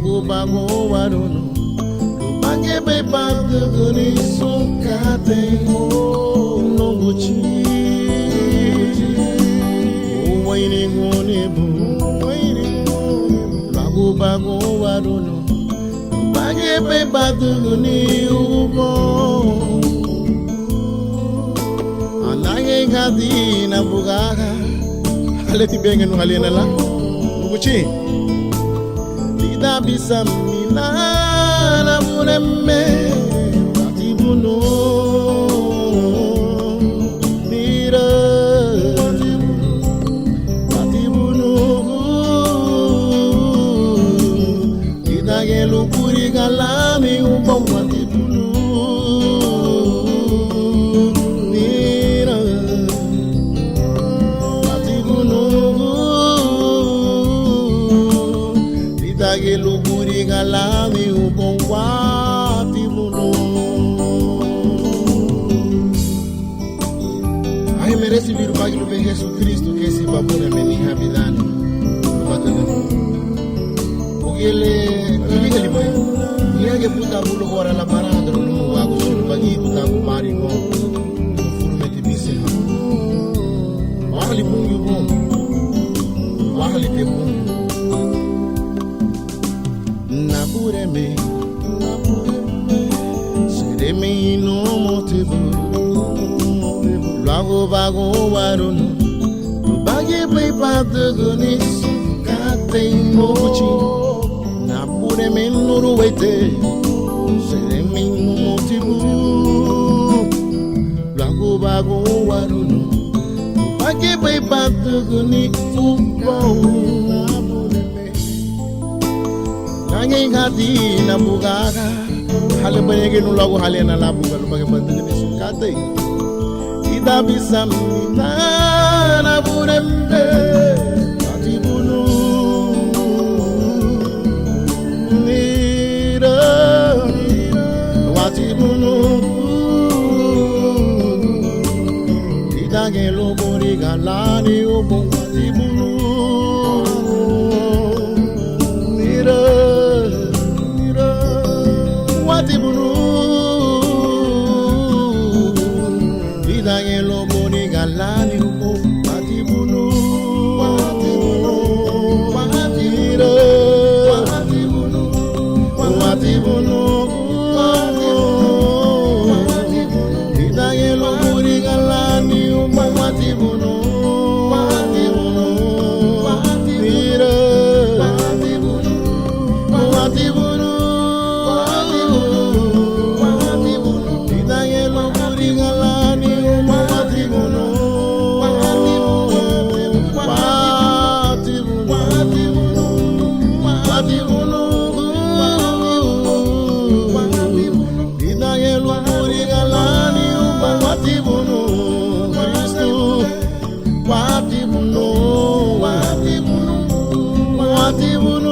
bago warono Lupange bebate gani sukate Nonguchi Uwaini ngonebu Bago warono Lupange bebate gani ubo Anange ngadi na bugaga Haleti bengen halena la Nonguchi Lida bisa minana muremme Batibuno Mira Batibuno Lida gelu puri galami ubong Batibuno Mira Batibuno Lida gelu puri galami ubong Batibuno Ai merece vir o bagulho de Jesus Cristo que esse babone meni habidani batana porque ele vai e a puta bulu ora la parada no wago sul bagi puta mari no furu meti bise wahali bungu bom wahali te bungu Napureme Sereme no motivo Logo vago warono Lubage pepa degonis Kate mochi Napureme no wete Sereme no motivo Logo vago warono Lubage pepa degonis Nange ngati na bugaga hale banege no lago hale na labuga lo bage bandene ni sukate ida bisa mina na burembe Batibuno Mira Batibuno ida gelo bori galani obo Batibuno Batibuno Vida en lo boni galani ubo Batibuno Batibuno Batibuno Vida en lo boni galani ubo Batibuno Batibuno